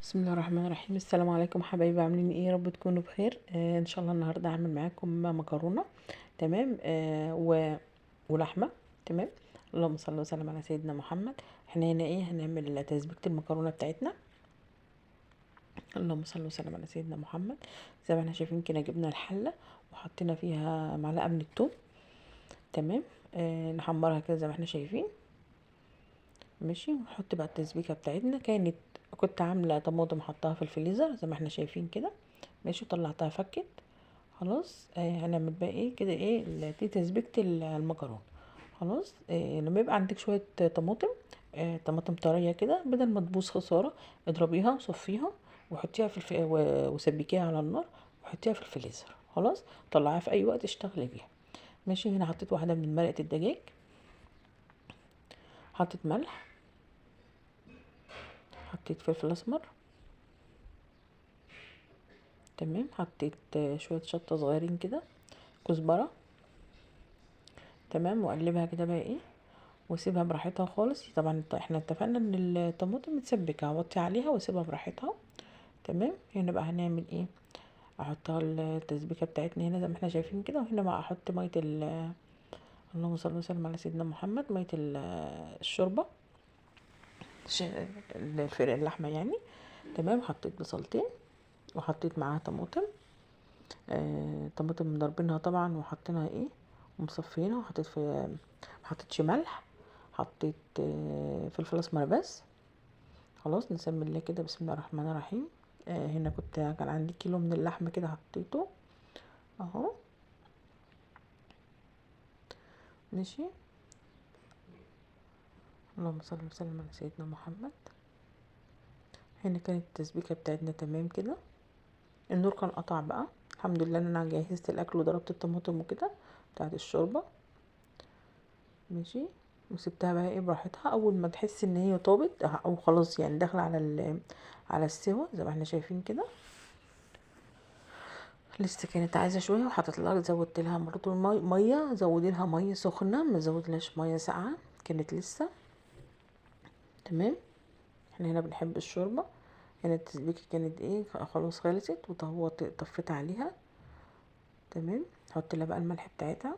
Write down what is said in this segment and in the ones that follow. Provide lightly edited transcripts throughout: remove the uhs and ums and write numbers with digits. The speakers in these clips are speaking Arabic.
بسم الله الرحمن الرحيم. السلام عليكم حبايبي، عاملين ايه؟ يا رب تكونوا بخير. ان شاء الله النهارده هعمل معاكم مكرونه. تمام. ولحمه. تمام. اللهم صل وسلم على سيدنا محمد. احنا هنا ايه؟ هنعمل تسبيكه المكرونه بتاعتنا. اللهم صل وسلم على سيدنا محمد. زي ما احنا شايفين كده، جبنا الحله وحطينا فيها معلقه من الثوم. تمام. نحمرها كده زي ما احنا شايفين. ماشي. ونحط بقى التسبيكه بتاعتنا. كنت عامله طماطم حطها في الفريزر زي ما احنا شايفين كده. ماشي. طلعتها فكت. خلاص. هنعمل بقى ايه كده؟ ايه دي تسبيكه المكرونه. خلاص. لما يبقى عندك شويه طماطم، طماطم طريه كده، بدل ما تبوظ خساره، اضربيها وصفيها وحطيها وسبكيها على النار وحطيها في الفريزر. خلاص. طلعيها في اي وقت اشتغلي بيها. ماشي. هنا حطيت واحده من مرقه الدجاج. حطيت ملح. حطيت فلفل اسمر. تمام. حطيت شويه شطه صغيرين كده. كزبره. تمام. واقلبها كده بقى ايه، واسيبها براحتها خالص. طبعا احنا اتفقنا ان الطماطم متسبكه، هوطي عليها واسيبها براحتها. تمام. هنا بقى هنعمل ايه؟ احطها التسبيكه بتاعتنا هنا زي ما احنا شايفين كده. وهنا بقى احط ميه اللهم صل وسلم على سيدنا محمد، ميه الشوربه. ش- الفرق اللحمه يعني. تمام. حطيت بصلتين وحطيت معاها طماطم. طماطم ضربينها طبعا وحطيناها ايه ومصفينها. وحطيت في محطتش ملح. حطيت فلفل اسمر بس. خلاص. نسمي الله كده. بسم الله الرحمن الرحيم. هنا كان عندي كيلو من اللحم كده حطيته اهو. ماشي. اللهم صل وسلم على سيدنا محمد. هنا كانت التسبيكه بتاعتنا تمام كده. النور كان قطع بقى. الحمد لله ان انا جهزت الاكل وضربت الطماطم وكده بتاعت الشوربه. ماشي. وسبتها بقى ايه براحتها. اول ما تحس ان هي طابت او خلاص يعني داخله على السوا زي ما احنا شايفين كده. لسه كانت عايزه شويه وحطيت لها، زودت لها برضو ميه. زودي لها ميه سخنه، ما زودلهاش ميه ساقعه. كانت لسه. تمام. احنا هنا بنحب الشوربه. هنا التسبيكه كانت ايه خلاص خلصت طفيت عليها. تمام. حط لها بقى الملح بتاعتها.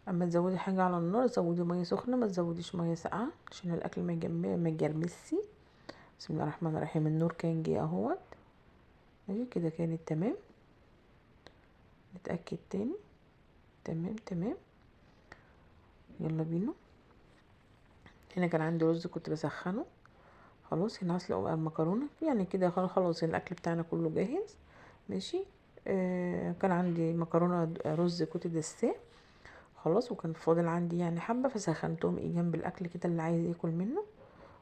اما تزودي حاجه على النار زودي ميه سخنه، ما تزوديش ميه ساقعه عشان الاكل ما يجرمسي. بسم الله الرحمن الرحيم. النور كان جه اهوت. ماشي كده كانت تمام. نتاكد تاني. تمام تمام. يلا بينا. هنا كان عندي رز كنت بسخنه. خلاص. هنا هسلق بقى المكرونه يعني كده. خلاص الاكل بتاعنا كله جاهز. ماشي. كان عندي مكرونه رز كوت دساه. خلاص. وكان فاضل عندي يعني حبه، فسخنتهم ايه جنب الاكل كده اللي عايز ياكل منه.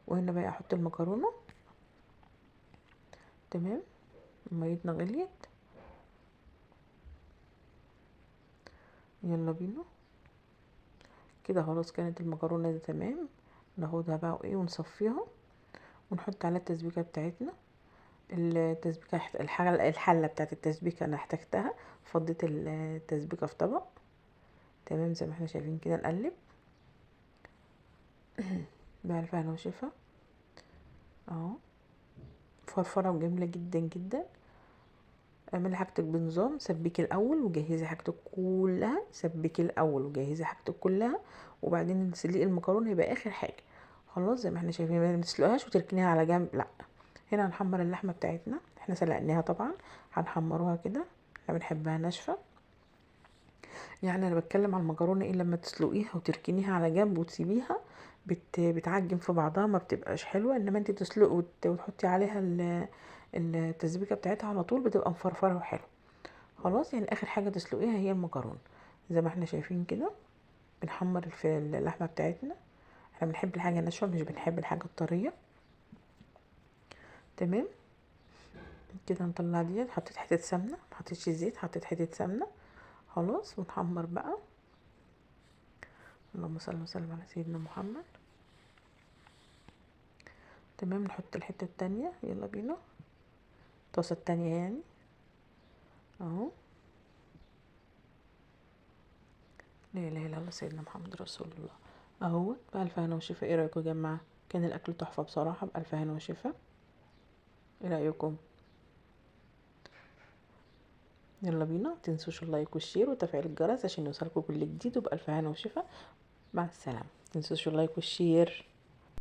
وهنا بقى احط المكرونه. تمام. ميتنا غليت. يلا بينا. كده خلاص كانت المكرونه دي تمام. ناخدها بقى وايه ونصفيها ونحط على التسبيكه بتاعتنا. التسبيكه الحله بتاعت التسبيكه انا احتجتها. فضيت التسبيكه في طبق. تمام. زي ما احنا شايفين كده نقلب. بألف هنا وشفا اهو. فرفره وجميله جدا جدا. اعملي حاجتك بنظام. سبكي الاول وجهزي حاجتك كلها. سبكي الاول وجهزي حاجتك كلها وبعدين تسلقي المكرونه يبقى اخر حاجه. خلاص. زي ما احنا شايفين ما تسلقهاش وتركنيها على جنب، لا. هنا هنحمر اللحمه بتاعتنا. احنا سلقناها طبعا. هنحمروها كده. احنا بنحبها ناشفه. يعني انا بتكلم على المكرونه ايه، لما تسلقيها وتركنيها على جنب وتسيبيها بتعجن في بعضها ما بتبقاش حلوه. انما انت تسلقي وتحطي عليها التسبيكه بتاعتها على طول بتبقى مفرفره وحلوه. خلاص. يعني اخر حاجه تسلقيها هي المكرونه. زي ما احنا شايفين كده. بنحمر في اللحمه بتاعتنا. احنا بنحب الحاجه ناشفه، مش بنحب الحاجه الطريه. تمام. كده نطلع ديت. حطيت حته سمنه، ما حطيتش زيت، حطيت حته سمنه. خلاص. ونحمر بقى. اللهم صل وسلم على سيدنا محمد. تمام. نحط الحته التانية. يلا بينا. الطاسه التانية يعني اهو. لا اله الا الله سيدنا محمد رسول الله. اهو بألف هنا وشفا. ايه رايكم يا جماعه؟ كان الاكل تحفه بصراحه، بالف هنا وشفا. ايه رايكم؟ يلا بينا، متنسوش اللايك والشير وتفعيل الجرس عشان يوصلكوا كل جديد، وبالف هنا وشفا. مع السلامه، متنسوش اللايك والشير.